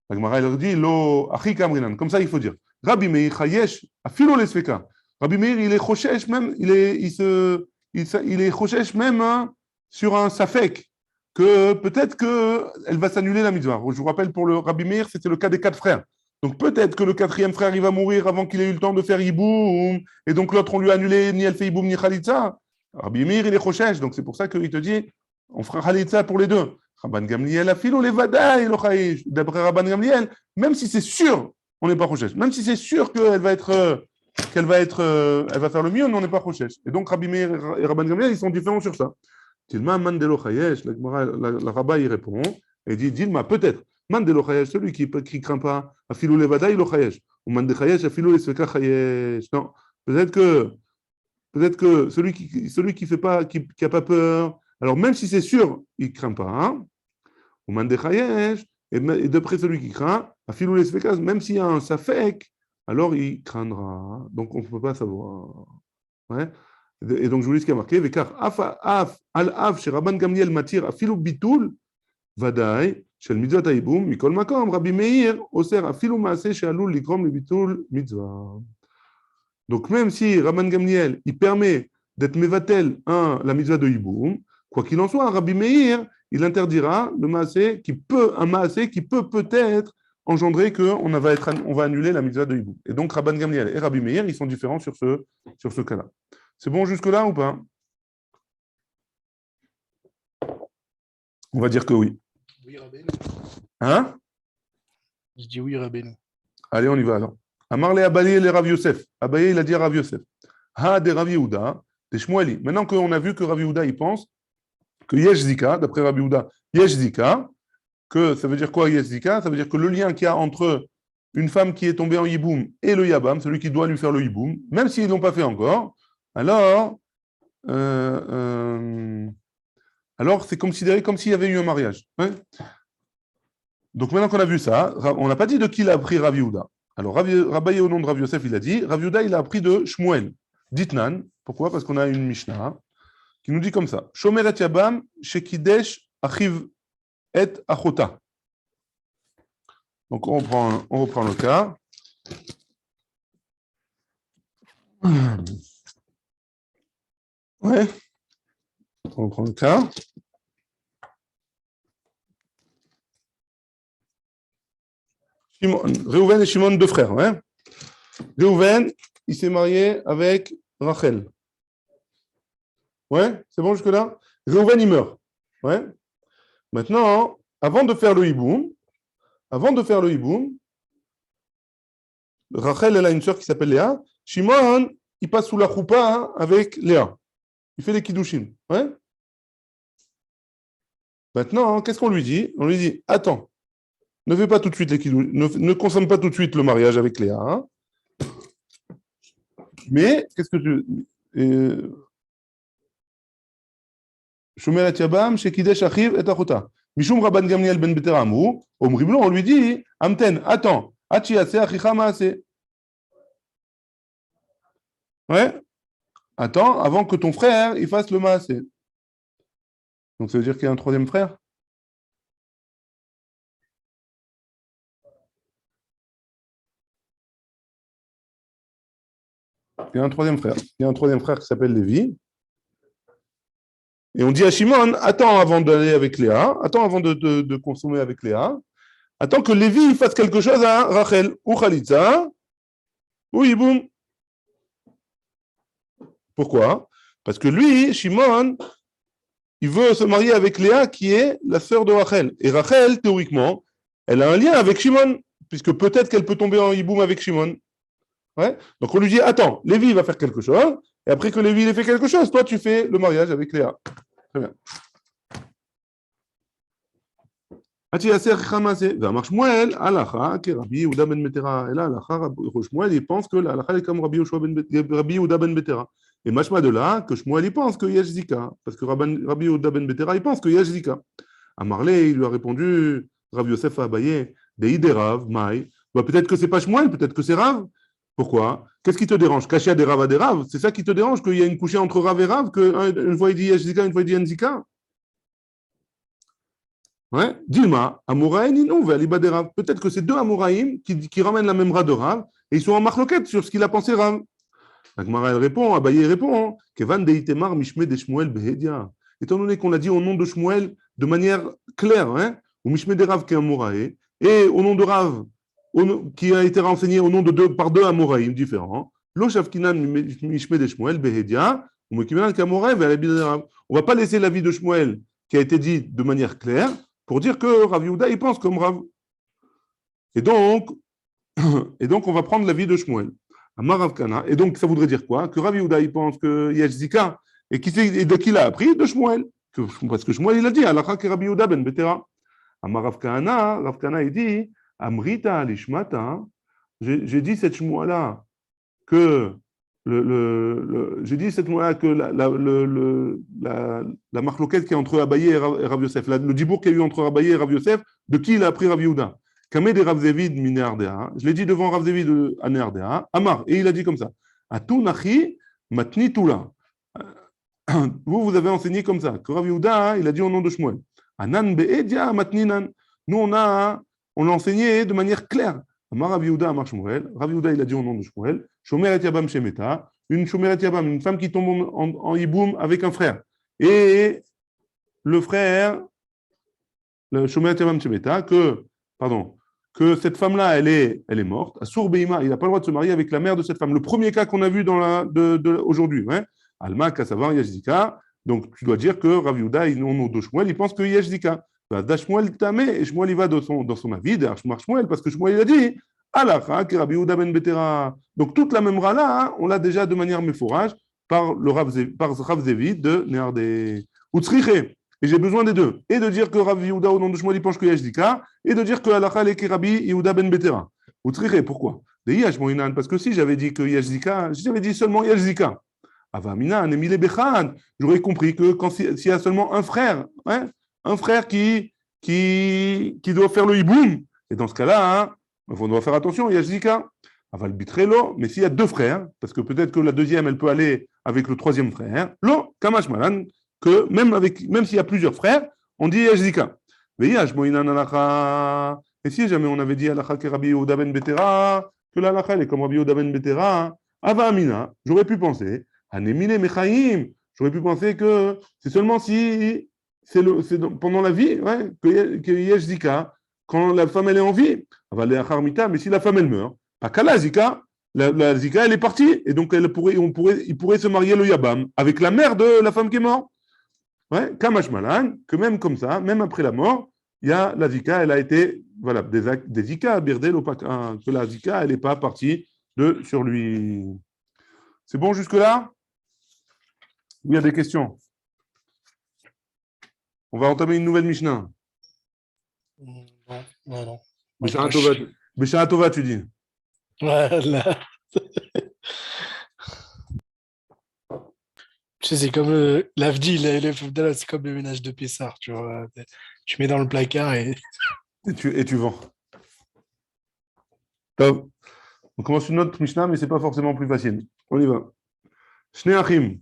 La Gemara elle dit lo achi kamrinan, comme ça il faut dire. Rabbi Meir chayesh, afilo les sveka. Rabbi Meir, il est choshesh même, il est choshesh même hein, sur un safek, que peut-être qu'elle va s'annuler la mitzvah. Je vous rappelle, pour le Rabbi Meir, c'était le cas des 4 frères. Donc peut-être que le 4e frère, il va mourir avant qu'il ait eu le temps de faire Yiboum, et donc l'autre, on lui a annulé ni elle fait Yiboum ni Khalitza. Rabbi Meir, il est choshesh, donc c'est pour ça qu'il te dit, on fera Khalitza pour les deux. Rabban Gamliel, afilo les vada, il chayesh. D'après Rabban Gamliel, même si c'est sûr, on n'est pas choshesh. Même si c'est sûr qu'elle va être... elle va faire le mieux, on n'est pas choshesh. Et donc Rabbi Meir et Rabban Gamliel, ils sont différents sur ça. Dilma mandelo chayesh, la Rabba il répond et dit Dilma peut-être mandelo chayesh, celui qui craint pas afilou levada il chayesh ou mande chayesh afilou les sveka chayesh. Non, peut-être que celui qui fait pas qui a pas peur, alors même si c'est sûr, il craint pas. Hein? Ou mande chayesh et d'après celui qui craint afilou les sveka, même s'il y a un safek, alors il craindra. Donc on ne peut pas savoir. Ouais. Et donc je vous lis ce qui a marqué car al-af chez Rabban Gamliel matir afilu bitul vadaï chez le mitzvah taïboum mikol makom Rabbi Meir oser afilu maaseh chez alul likrom le bitul mitzvah. Donc même si Rabban Gamliel il permet d'être mevatel la mitzvah de Yiboum, quoi qu'il en soit, Rabbi Meir il interdira le maaseh qui peut peut-être engendrer qu'on va annuler la mitzvah de Yiboum. Et donc Rabban Gamliel et Rabbi Meir ils sont différents sur ce cas-là. C'est bon jusque-là ou pas? On va dire que oui. Oui, Rabbeinu. Hein? Je dis oui, Rabbeinu. Allez, on y va alors. Amarle Abaye le Rav Yosef. Abaye, il a dit à Rav Yosef. Ha de Rav Yehuda, de Shmueli. Maintenant qu'on a vu que Rav Yehuda, il pense que Yesh Zika, d'après Rav Yehuda, Yesh Zika, que ça veut dire quoi Yesh Zika? Ça veut dire que le lien qu'il y a entre une femme qui est tombée en Yiboum et le Yabam, celui qui doit lui faire le Yiboum, même s'ils ne l'ont pas fait encore, alors c'est considéré comme s'il y avait eu un mariage. Hein. Donc maintenant qu'on a vu ça, on n'a pas dit de qui il a appris Rav Yehuda. Alors Rabbaye au nom de Rav Yosef, il a dit, Rav Yehuda, il a appris de Shmuel, d'Itnan. Pourquoi? Parce qu'on a une Mishnah qui nous dit comme ça. Shomer et Yabam, Shekidesh, Achiv et Achota. Donc on reprend le cas. Ouais. On reprend le cas. Réhouven et Shimon, 2 frères. Ouais. Réhouven, il s'est marié avec Rachel. Ouais, c'est bon jusque-là? Réhouven, il meurt. Ouais. Maintenant, avant de faire le hiboum, Rachel, elle a une sœur qui s'appelle Léa. Shimon, il passe sous la choupa avec Léa. Il fait les kiddushim. Ouais. Maintenant, qu'est-ce qu'on lui dit? On lui dit, attends, ne fais pas tout de suite les kiddushim, ne consomme pas tout de suite le mariage avec Léa. Hein. Mais, qu'est-ce que tu... Shomer et Yabam, Shekidesh Achiv et Achota. Mishum Rabban Gamliel ben Betera Amou, Omriblo, on lui dit, Amten, attends, Achi Ase Achicha Maase. Ouais. Attends, avant que ton frère il fasse le Maasé. Donc ça veut dire qu'il y a un 3e frère? Il y a un 3e frère. Il y a un 3e frère qui s'appelle Lévi. Et on dit à Shimon, attends avant d'aller avec Léa, attends avant de consommer avec Léa, attends que Lévi fasse quelque chose à Rachel, ou Khalitza, ou Yiboum. Pourquoi? Parce que lui, Shimon, il veut se marier avec Léa, qui est la sœur de Rachel. Et Rachel, théoriquement, elle a un lien avec Shimon, puisque peut-être qu'elle peut tomber en Yiboum avec Shimon. Ouais. Donc on lui dit, attends, Lévi va faire quelque chose, et après que Lévi ait fait quelque chose, toi tu fais le mariage avec Léa. Très bien. Shmuel, il pense que l'alacha est comme Rabbi Yehuda ben Betera. Et machma de là, que Shmuel, il pense que Yesh Zika. Parce que Rabbi Yehuda ben Betera, il pense que Yesh Zika. Amarle, il lui a répondu, Rav Yosef a Abaye, Deide Rav, Maï. Peut-être que c'est pas Shmuel, peut-être que c'est Rav. Pourquoi? Qu'est-ce qui te dérange? Cacher des Rav à des Rav? C'est ça qui te dérange, qu'il y a une couchée entre Rav et Rav, qu'une fois il dit Yesh Zika, une fois il dit Yen Zika? Ouais. Dilma, Amoraïm, non, Valiba de Rav. Peut-être que c'est deux Amoraïm qui ramènent la même Ra de Rav et ils sont en marloquette sur ce qu'il a pensé Rav. La Gemara, elle répond, Abaye répond, Kevan de Itemar Mishme de Shmuel Behedia. Étant donné qu'on l'a dit au nom de Shmuel de manière claire, hein, ou Mishme de Rav qui est Amoraïm, et au nom de Rav qui a été renseigné au nom de par deux Amoraïm différents, Lo Shavkinan Mishme de Shmuel Behedia, ou Mekimenan Kamoraïm, on ne va pas laisser l'avis de Shmuel qui a été dit de manière claire pour dire que Rav Yehuda, il pense comme Rav. Et donc, on va prendre l'avis de Shmuel. Amar Rav Kana. Et donc, ça voudrait dire quoi? Que Rav Yehuda, il pense qu'il y a Zika. Et de qui il a appris? De Shmuel. Parce que Shmuel, il a dit, Alakha ke Rav Yehuda ben Betera. Amar Rav Kana, il dit, Amrita lishmata. J'ai dit cette Shmuel-là que j'ai dit cette fois que la marloquette qui est entre Abaye et Rav Yosef, le dibour qu'il y a eu entre Abaye et Rav Yosef, de qui il a appris Rav Yehuda? Kamé de Rav Zevid Minéardéa. Je l'ai dit devant Rav Zevid Anéardéa. Amar. Et il a dit comme ça. Atou nachi matni tula. Vous avez enseigné comme ça. Que Rav Yehuda, il a dit au nom de Shmuel. Anan be'edia matninan. Nous, on l'a enseigné de manière claire. Amar Rav Yehuda, Amar Shmuel. Rav Yehuda, il a dit au nom de Shmuel. Shomeret Yabam Shemeta. Une Shomeret Yabam, une femme qui tombe en hiboum avec un frère. Et le frère, le Shomeret Yabam Shemeta, que cette femme-là, elle est morte. Asur Beima, il n'a pas le droit de se marier avec la mère de cette femme. Le premier cas qu'on a vu aujourd'hui. Hein. Alma, Kassavar, Yajzika. Donc, tu dois dire que Rav Yehuda, au nom de Shmuel, il pense que Yajzika. Shmuel Tamé, et Shmuel, il va dans son avis, Shmuel, parce que Shmuel, il a dit, Alakha, que Rabbi Yehuda ben Betera. Donc, toute la même Ra-là, hein, on l'a déjà de manière méforage par Rav Zevid de Néardé. Utsriche. Et j'ai besoin des deux. Et de dire que Rav Yehuda, au nom de Shmuel, il pense que Yajzika, et de dire que Alakha, le Rabbi Yehuda ben Betera. Utsriche, pourquoi? Parce que si j'avais dit que Yajzika, j'avais dit seulement Yajzika. Avamina, Nemile Bechan, j'aurais compris que s'il y a seulement un frère, hein, qui doit faire le hiboum, et dans ce cas-là, hein, on doit faire attention, il y a Zika, Aval Bitrelo, mais s'il y a deux frères, parce que peut-être que la deuxième, elle peut aller avec le troisième frère, Lo, Kamash Malan, que même s'il y a plusieurs frères, on dit Yajzika. Et si jamais on avait dit Alakha ke Rabbi Yehuda ben Betera, que l'Alakha est comme Rabbi Yehuda ben Betera, Ava Amina, j'aurais pu penser, Anemine Mechaim, j'aurais pu penser que c'est seulement si c'est pendant la vie, ouais, que Yesh Zika, quand la femme elle est en vie, mais si la femme elle meurt, pas qu'à la Zika, la Zika elle est partie, et donc il pourrait se marier le Yabam avec la mère de la femme qui est morte. Ouais, Kamash Malan, que même comme ça, même après la mort, il y a la Zika, elle a été, voilà, des Zika, Birdel, que la Zika elle n'est pas partie sur lui. C'est bon jusque-là? Ou il y a des questions? On va entamer une nouvelle Mishnah. Non. Béchara Tova, tu dis. Voilà. Tu sais, c'est comme l'Avdi, c'est comme le ménage de Pessard, tu vois. Tu mets dans le placard et tu vends. Top. On commence une autre Mishnah, mais ce n'est pas forcément plus facile. On y va. Shnei Achim.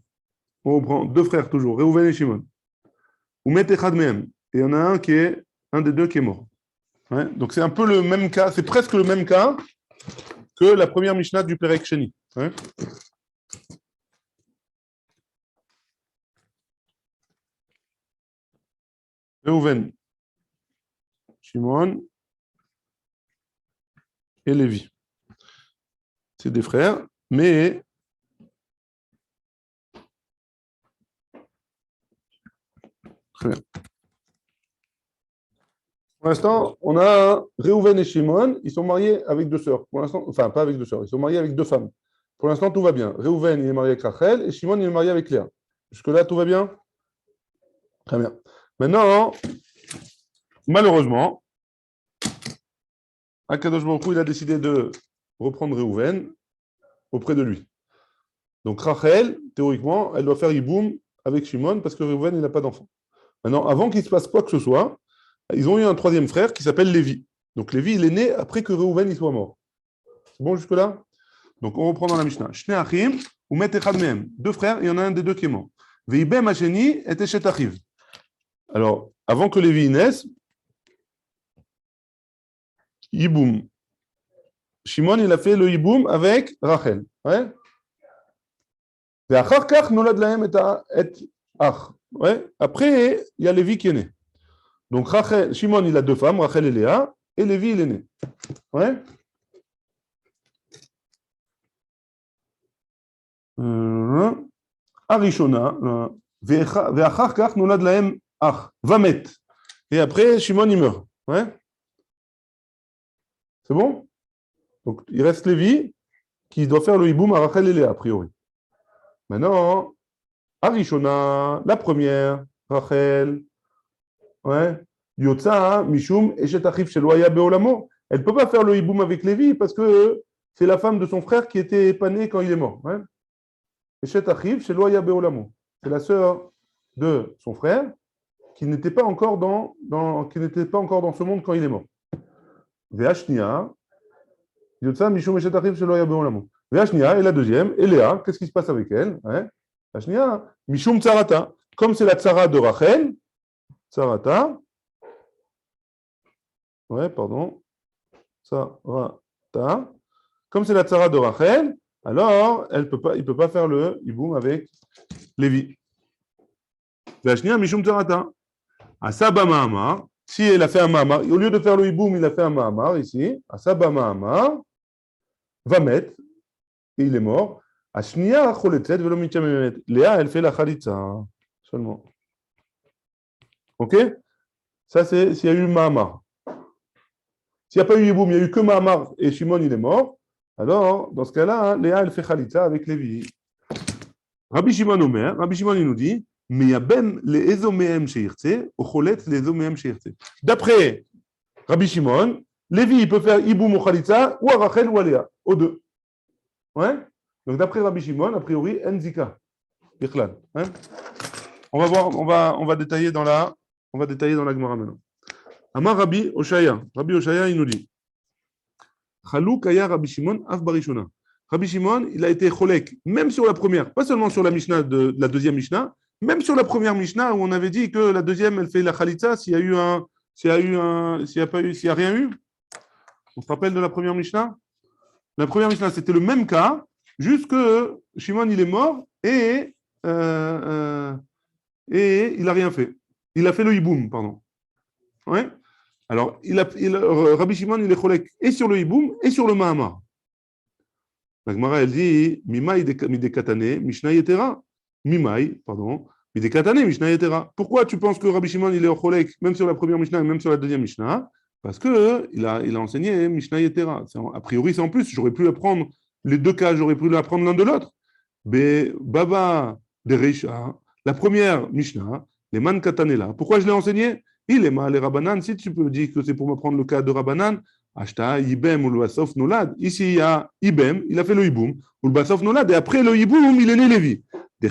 On reprend deux frères toujours, Reuven et Shimon. Ou met Echad Mehem. Et il y en a un des deux qui est mort. Ouais, donc c'est un peu le même cas, c'est presque le même cas que la première Mishnah du Perek Sheni. Ouais. Reuven, Shimon et Lévi. C'est des frères, mais très bien. Pour l'instant, on a Reuven et Shimon, ils sont mariés avec deux sœurs. Pour l'instant, enfin, pas avec deux sœurs, ils sont mariés avec deux femmes. Pour l'instant, tout va bien. Reuven, il est marié avec Rachel et Shimon, il est marié avec Léa. Jusque-là, tout va bien? Très bien. Maintenant, malheureusement, Akadosh Baruch Hu, il a décidé de reprendre Reuven auprès de lui. Donc Rachel, théoriquement, elle doit faire Yiboum avec Shimon parce que Reuven, il n'a pas d'enfant. Maintenant, avant qu'il se passe quoi que ce soit, ils ont eu un troisième frère qui s'appelle Lévi. Donc Lévi, il est né après que Reuven il soit mort. C'est bon jusque-là? Donc on reprend dans la Mishnah. Shnei Achim, ou met Echad Mehem. Deux frères, il y en a un des deux qui est mort. Veibem Hasheni et Eshet Achiv. Alors, avant que Lévi naisse, Yiboum. Shimon, il a fait le Yiboum avec Rachel. Ouais. ואחר כך נולד להם את אח. Ouais. Après, il y a Lévi qui est né. Donc, Shimon, il a deux femmes, Rachel et Léa, et Lévi, il est né. Ouais. הראשונה, ואחר כך נולד להם אח, ומת. Et après, Shimon, il meurt. Ouais. C'est bon? Donc, il reste Lévi, qui doit faire le hiboum à Rachel et Léa, a priori. Maintenant, Arishona, la première, Rachel, ouais, Yotza, Mishum, Eshet Achif Sheloaya Beolamo. Elle ne peut pas faire le hiboum avec Lévi parce que c'est la femme de son frère qui était épanée quand il est mort. Ouais. Eshet Achif Sheloaya Beolamo. C'est la sœur de son frère qui n'était pas encore dans ce monde quand il est mort. Ve'ashnia, Yotza, Mishum, Eshet Achif Sheloaya Beolamo. Ve'ashnia, et la deuxième, et Léa, qu'est-ce qui se passe avec elle? Ouais. Ashnia, Mishum Tsarata. Comme c'est la tsara de Rachel, Tsarata. Ouais, pardon. Tsarata. Comme c'est la tsara de Rachel, alors il ne peut pas faire le hiboum avec Lévi. Ashnia, Mishum Tsarata. Asaba Mahamar. Si elle a fait un Mahamar, au lieu de faire le hiboum, il a fait un Mahamar ici. Asaba Mahamar va mettre, et il est mort. Ashnia choletzet velo mitchamemet. Léa, elle fait la khalitza seulement. Ok? Ça, c'est s'il y a eu Mahamar. S'il n'y a pas eu Yiboum, il n'y a eu que Mahamar et Shimon, il est mort. Alors, dans ce cas-là, Léa, elle fait khalitza avec Lévi. Rabbi Shimon Omer, Rabbi Shimon, il nous dit, Meyaben le ezomehem sheirtze, ou choletz le ezomehem sheirtze. D'après Rabbi Shimon, Lévi, il peut faire Yiboum ou khalitza, ou à Rachel ou à Léa, aux deux. Ouais? Donc, d'après Rabbi Shimon, a priori, Enzika. Hein? On va voir, on va détailler dans la Gemara maintenant. Amar Rabbi Oshaya. Rabbi Oshaya, il nous dit Chalouk aya Rabbi Shimon af barishona. Rabbi Shimon, il a été cholek, même sur la première, pas seulement sur la Mishnah de la deuxième Mishnah, même sur la première Mishnah où on avait dit que la deuxième, elle fait la khalitza s'il y a rien eu. On se rappelle de la première Mishnah? La première Mishnah, c'était le même cas. Juste que Shimon, il est mort et il n'a rien fait. Il a fait le hiboum, pardon. Ouais. Alors, Rabbi Shimon, il est cholek et sur le hiboum et sur le mahamar. La Gemara, elle dit Mimai midekatane, Mishnah yetera. Mimai, pardon, midekatane, Mishnah yetera. Pourquoi tu penses que Rabbi Shimon, il est cholek, même sur la première Mishnah et même sur la deuxième Mishnah? Parce qu'il a enseigné Mishnah yetera. A priori, c'est en plus. J'aurais pu apprendre. Les deux cas, j'aurais pu l'apprendre l'un de l'autre. Baba de Reisha, la première Mishnah, les man katanela. Pourquoi je l'ai enseigné? Il est mal les Rabbanan. Si tu peux dire que c'est pour me prendre le cas de Rabbanan, Ashta, Ibem ou le Basof Nolad. Ici, il y a Ibem, il a fait le Iboum, ou le Basof Nolad, et après le Iboum, il est né Lévi. Et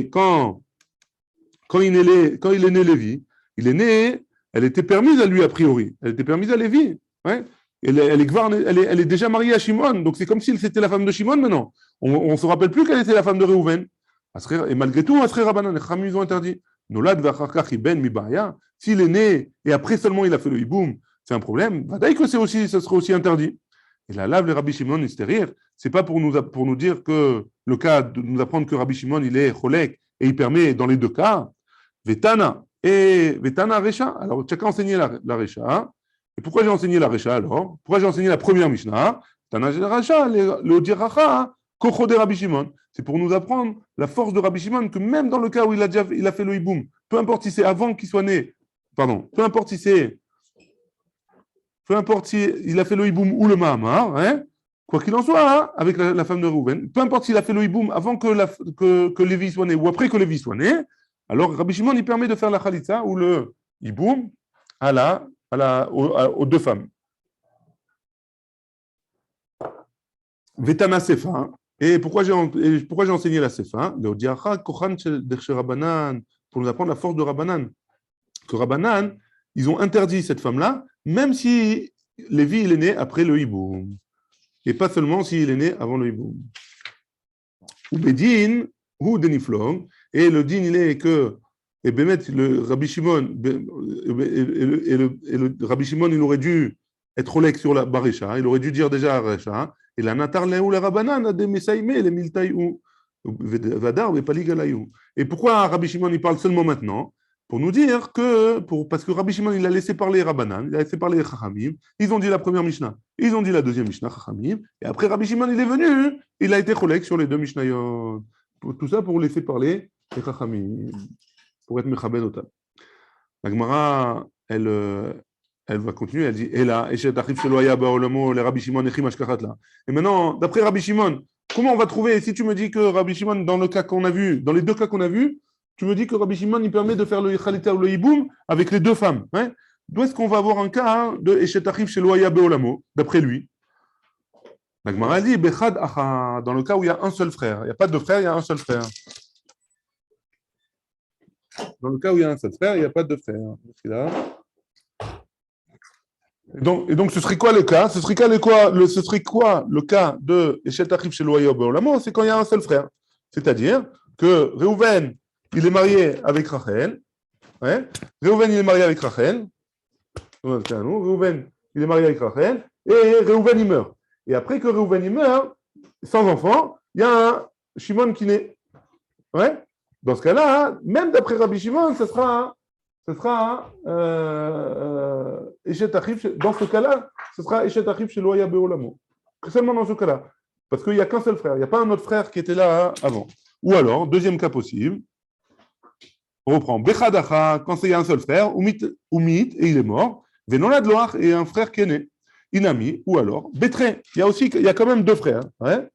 quand il est né Lévi, il est né, elle était permise à lui a priori. Elle était permise à Lévi. Ouais. Elle est déjà mariée à Shimon, donc c'est comme si c'était la femme de Shimon maintenant. On ne se rappelle plus qu'elle était la femme de Réhouven. Et malgré tout, Asrei Rabbanan, les Chachamim, ils ont interdit. Nolad v'acharkach iben mi ba'aya. S'il est né et après seulement il a fait le hiboum, c'est un problème. Vadaï que ce serait aussi interdit. Et là, les Rabbi Shimon, ils se rire. C'est pas pour nous dire que le cas de nous apprendre que Rabbi Shimon, il est cholek et il permet dans les deux cas. Vetana et Vetana Recha. Alors, chacun a enseigné la Recha. Et pourquoi j'ai enseigné la Recha alors? Pourquoi j'ai enseigné la première Mishnah? Tana Recha, le Diracha, Kocho de Rabbi Shimon. C'est pour nous apprendre la force de Rabbi Shimon, que même dans le cas où il a fait le hiboum, peu importe si c'est avant qu'il soit né, peu importe si il a fait le hiboum ou le mahamar, hein, quoi qu'il en soit, hein, avec la femme de Reuven, peu importe s'il a fait le hiboum avant que Lévi soit né ou après que Lévi soit né, alors Rabbi Shimon, il permet de faire la khalitza ou le hiboum aux deux femmes. Vetana Sefa. Et pourquoi j'ai enseigné la Sefa? Pour nous apprendre la force de Rabbanan. Que Rabbanan, ils ont interdit cette femme-là, même si Lévi il est né après le hiboum. Et pas seulement s'il est né avant le hiboum. Ou Bedin, ou Deniflong. Et le din, il est que Et Bémet, le Rabbi Shimon, le Rabbi Shimon, il aurait dû être Rolek sur la Barisha, il aurait dû dire déjà Aresha, et la Natar Leou la Rabanan, des Messaïmé, les Miltaïou, Vadar, mais pas Ligalaïou. Et pourquoi Rabbi Shimon, il parle seulement maintenant? Pour nous dire que, parce que Rabbi Shimon, il a laissé parler Rabbanan, il a laissé parler Chachamim, ils ont dit la première Mishnah, ils ont dit la deuxième Mishnah, Chachamim, et après Rabbi Shimon, il est venu, il a été Rolek sur les deux Mishnayot. Tout ça pour laisser parler les Chachamim, pour être Mechaben Otam. La Gemara, elle va continuer, elle dit, et là, Eshet Achif Sheloya Baolamo, les Rabbi Shimon, Echim Ashkachat là. Et maintenant, d'après Rabbi Shimon, comment on va trouver, si tu me dis que Rabbi Shimon, dans le cas qu'on a vu, dans les deux cas qu'on a vus, tu me dis que Rabbi Shimon, il permet de faire le Chalita ou le Hiboum avec les deux femmes. Hein? D'où est-ce qu'on va avoir un cas de Eshet Achif Sheloya Baolamo, d'après lui? La Gemara dit, Bechad Acha, dans le cas où il y a un seul frère. Il n'y a pas de frère, il y a un seul frère. Dans le cas où il y a un seul frère, il n'y a pas de frère. Et donc, ce serait quoi le cas? Ce serait quoi le cas de Eshet Achif Sheloya Baolamo? C'est quand il y a un seul frère. C'est-à-dire que Réhouven, il est marié avec Rachel. Ouais. Réhouven, il est marié avec Rachel. Réhouven, il est marié avec Rachel. Et Réhouven, il meurt. Et après que Réhouven, il meurt, sans enfant, il y a un Shimon qui naît. Ouais. Dans ce cas-là, même d'après Rabbi Shimon, ce sera Eshet Achif. Dans ce cas-là, ce sera Eshet Achif chez Loya Beolamo. Seulement dans ce cas-là. Parce qu'il n'y a qu'un seul frère. Il n'y a pas un autre frère qui était là avant. Ou alors, deuxième cas possible, on reprend Bechadacha, quand il y a un seul frère, Umit, et il est mort. Venolad Loach, et un frère qui est né. Inami, ou alors Betré. Il y a quand même deux frères. Ouais.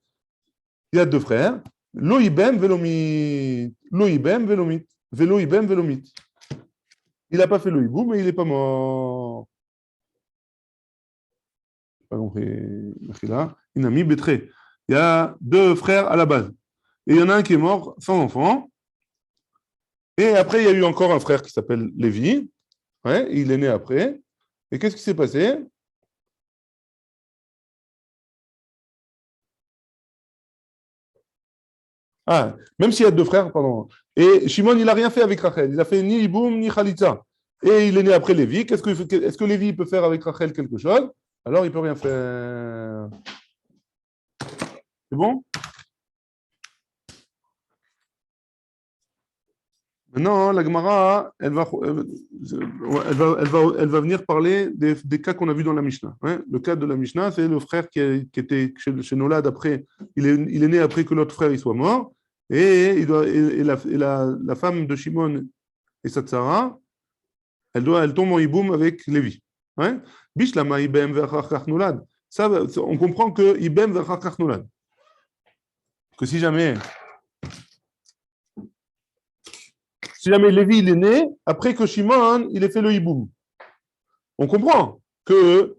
Il y a deux frères. Loïbem velomit. Loïbem velomit. Veloïbem velomit. Il n'a pas fait le hibou, mais il n'est pas mort. Pas compris. Inami Betré. Il y a deux frères à la base. Et il y en a un qui est mort sans enfant. Et après, il y a eu encore un frère qui s'appelle Lévi. Ouais, il est né après. Et qu'est-ce qui s'est passé? Ah, même s'il y a deux frères, pardon. Et Shimon, il n'a rien fait avec Rachel. Il n'a fait ni Iboum, ni Khalitza. Et il est né après Lévi. Est-ce que Lévi peut faire avec Rachel quelque chose? Alors, il ne peut rien faire. C'est bon? Maintenant, la Gemara, elle va venir parler des cas qu'on a vus dans la Mishnah. Hein? Le cas de la Mishnah, c'est le frère qui était chez Nolad après. Il est né après que l'autre frère il soit mort. Et la femme de Shimon et Satsara, elle tombe en Iboum avec Lévi. Hein? Bishlama Ibem Verchach Nolad. Ça, on comprend que Ibem Verchach Nolad. Que si jamais Lévi il est né, après que Shimon il ait fait le hiboum. On comprend que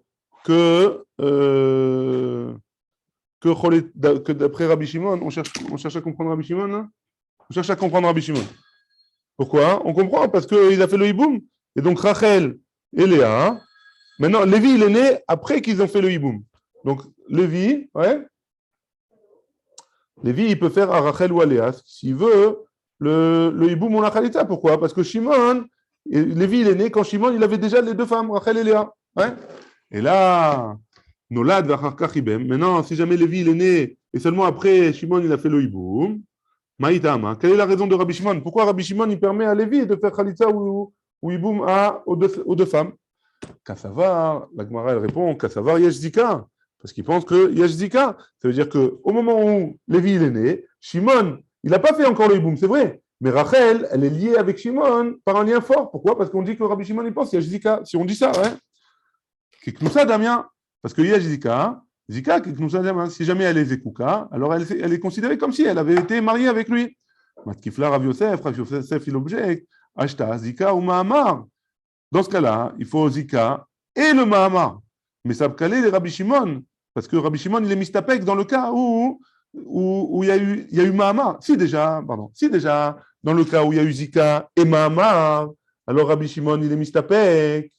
d'après Rabbi Shimon, on cherche à comprendre Rabbi Shimon, hein? On cherche à comprendre Rabbi Shimon. Pourquoi? On comprend parce qu'il a fait le hiboum. Et donc Rachel et Léa. Maintenant, Lévi il est né après qu'ils ont fait le hiboum. Donc Lévi, ouais. Lévi il peut faire à Rachel ou à Léa s'il veut. Le hiboum ou la khalita. Pourquoi? Parce que Shimon, Lévi, il est né quand Shimon, il avait déjà les deux femmes, Rachel et Léa. Ouais. Et là, Nolad v'achar ibem. Maintenant, si jamais Lévi, il est né, et seulement après, Shimon, il a fait le hiboum, maïtama. Quelle est la raison de Rabbi Shimon? Pourquoi Rabbi Shimon, il permet à Lévi de faire khalita ou hiboum aux deux femmes? Kassavar, la Gemara, elle répond, Kassavar yesh zika. Parce qu'il pense que yesh zika. Ça veut dire qu'au moment où Lévi, il est né, Shimon, il n'a pas fait encore le hiboum, c'est vrai. Mais Rachel, elle est liée avec Shimon par un lien fort. Pourquoi? Parce qu'on dit que Rabbi Shimon, il pense qu'il y a Zika. Si on dit ça, ouais. Kiknoussa Damien. Parce qu'il y a Zika. Zika, Kiknoussa Damien. Si jamais elle est Zekouka, alors elle est considérée comme si elle avait été mariée avec lui. Matkifla Rav Yosef, il objecte. Ashta, Zika ou Mahamar. Dans ce cas-là, il faut Zika et le Mahamar. Mais ça peut caler les Rabbi Shimon. Parce que Rabbi Shimon, il est mistapek dans le cas où il y a eu Mahamar. Si déjà, dans le cas où il y a eu Zika et Mahamar, alors Rabbi Shimon, il est mistapek.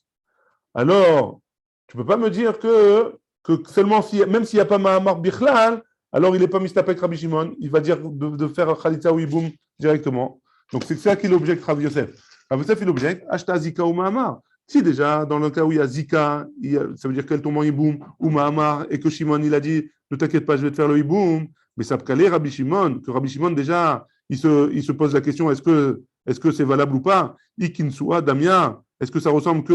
Alors, tu ne peux pas me dire que seulement, même s'il n'y a pas Mahamar Bichlal, alors il n'est pas mistapek Rabbi Shimon. Il va dire de faire Khalitza ou Iboum directement. Donc c'est ça qu'il objecte Rav Yosef. Rav Yosef, il objecte Ashta Zika ou Mahamar. Si déjà, dans le cas où il y a Zika, ça veut dire qu'elle tombe en Iboum, ou Mahamar, et que Shimon, il a dit, ne t'inquiète pas, je vais te faire le Iboum, mais ça peut caler Rabbi Shimon, que Rabbi Shimon, déjà, il se pose la question, est-ce que c'est valable ou pas? Ikinsua Damia, est-ce que ça ressemble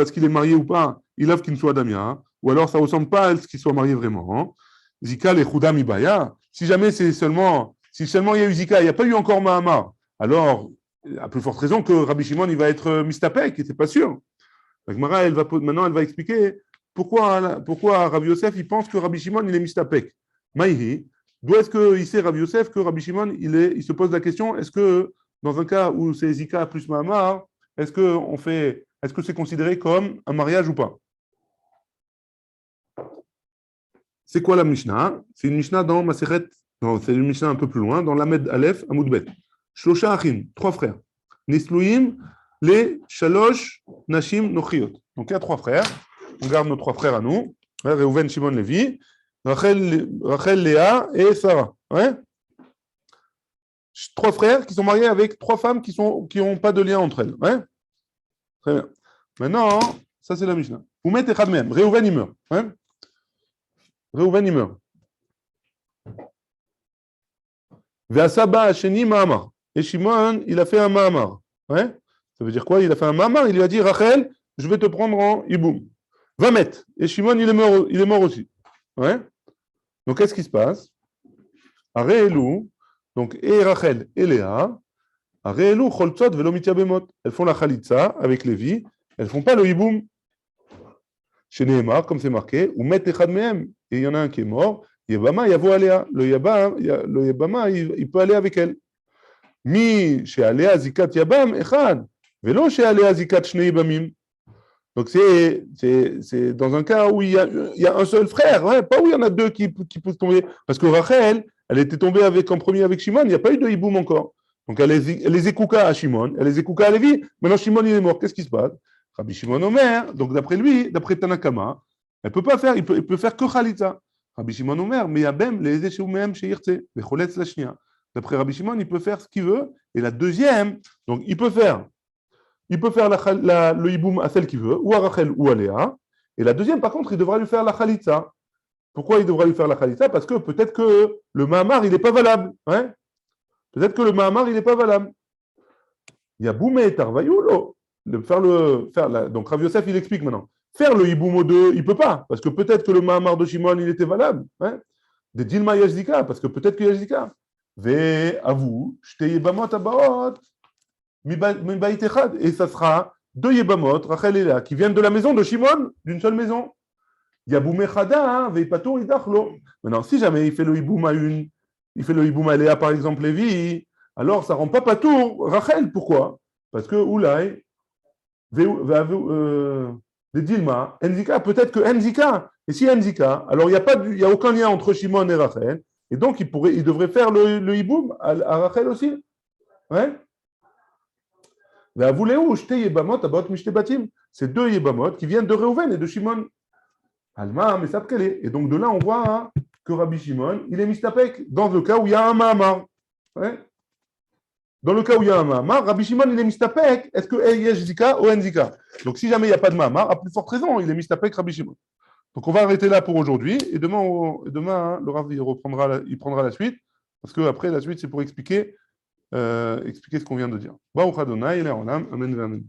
à ce qu'il est marié ou pas? Il a Kinsua Damia, ou alors ça ressemble pas à ce qu'il soit marié vraiment. Zika les Khudam Ibaya, si jamais si seulement il y a eu Zika, il n'y a pas eu encore Mahamar, alors à plus forte raison que Rabbi Shimon il va être mistapek, c'est pas sûr. La Gemara, maintenant elle va expliquer pourquoi Rabbi Yosef il pense que Rabbi Shimon il est mistapek. Maïhi, d'où est-ce qu'il sait Rabbi Yosef que Rabbi Shimon il se pose la question, est-ce que dans un cas où c'est Zika plus Mahamar, est-ce que c'est considéré comme un mariage ou pas? C'est quoi la Mishnah? C'est une Mishnah dans Maseret, non, c'est une Mishnah un peu plus loin, dans Lamed Aleph, Amoud Bet. Shlosha Achim, 3 frères. Nisluim, les Shalosh, Nashim, Nochiot. Donc il y a 3 frères. On garde nos 3 frères à nous. Reuven, Shimon, Lévi, Rachel, Léa et Sarah. Ouais? 3 frères qui sont mariés avec 3 femmes qui n'ont pas de lien entre elles. Ouais? Très bien. Maintenant, ça c'est la Mishnah. Vous mettez Echad Mehem. Reuven, il meurt. Ouais? Reuven, il meurt. Ve'asaba Hasheni Mahamar. Et Shimon, il a fait un Mahamar. Ouais? Ça veut dire quoi? Il a fait un Mahamar. Il lui a dit, Rachel, je vais te prendre en Iboum. Va mettre. Et Shimon, il est mort aussi. Ouais? Donc, qu'est-ce qui se passe? Areelu, donc, et Rachel et Léa, Areelu, Choltzot, Velomitia Bemot. Elles font la Khalitza avec Lévi. Elles ne font pas le Iboum. Chez Nehemar, comme c'est marqué, ou met Echad Mehem. Et il y en a un qui est mort. Yebama, Yavo Aléa. Le Yebama, il peut aller avec elle. Mi chez Aléa Zikat Yabam Echad. Velo chez Aléa Zikat Shnei Yibamim. Donc c'est dans un cas où il y a un seul frère, ouais, pas où il y en a 2 qui peuvent tomber. Parce que Rachel, elle était tombée en premier avec Shimon, il n'y a pas eu de hiboum encore. Donc elle les écouka à Shimon, elle les écouka à Lévi. Maintenant Shimon il est mort, qu'est-ce qui se passe? Rabbi Shimon Omer, donc d'après lui, d'après Tanakama, il peut faire que Khalitza. Rabbi Shimon Omer, mais Yabem, les Eshoumehem chez Irtse, les Choletz la Shnia. D'après Rabbi Shimon, il peut faire ce qu'il veut. Et la deuxième, donc il peut faire le hiboum à celle qu'il veut, ou à Rachel ou à Léa. Et la deuxième, par contre, il devra lui faire la Khalitza. Pourquoi il devra lui faire la Khalitza? Parce que peut-être que le Mahamar, il n'est pas valable. Hein? Peut-être que le Mahamar, il n'est pas valable. Il y a Boumé et Tarvayoulo. Donc Rav Yosef, il explique maintenant. Faire le hiboum aux 2, il ne peut pas. Parce que peut-être que le Mahamar de Shimon, il était valable. Hein? Des Dilma Yajzika, parce que peut-être que Yajzika. Ve avou, shte yebamot abaot, mibayit echad. Et ça sera 2 yebamot, Rachel et Léa, qui viennent de la maison de Shimon, d'une seule maison. Yaboum echada, veipatur idachlo. Maintenant, si jamais il fait le hiboum à une, il fait le hiboum à Léa, par exemple, Lévi, alors ça ne rend pas patour Rachel. Pourquoi? Parce que Oulai, des Dilma, Enzika, peut-être que Enzika. Et si Enzika, alors il n'y a aucun lien entre Shimon et Rachel. Et donc, il devrait faire le hiboum à Rachel aussi. Ouais. C'est 2 yebamot qui viennent de Reuven et de Shimon. Alma, mais ça peut aller. Et donc, de là, on voit que Rabbi Shimon, il est mistapek dans le cas où il y a un Mahamar. Ouais. Dans le cas où il y a un Mahamar, Rabbi Shimon, il est mistapek. Est-ce que il y a Zika ou Enzika? Donc, si jamais il n'y a pas de Mahamar, à plus forte raison, il est mistapek Rabbi Shimon. Donc, on va arrêter là pour aujourd'hui. Et demain, le Rav il prendra la suite. Parce qu'après, la suite, c'est pour expliquer ce qu'on vient de dire. Baruch Adonai, Amen, Amen.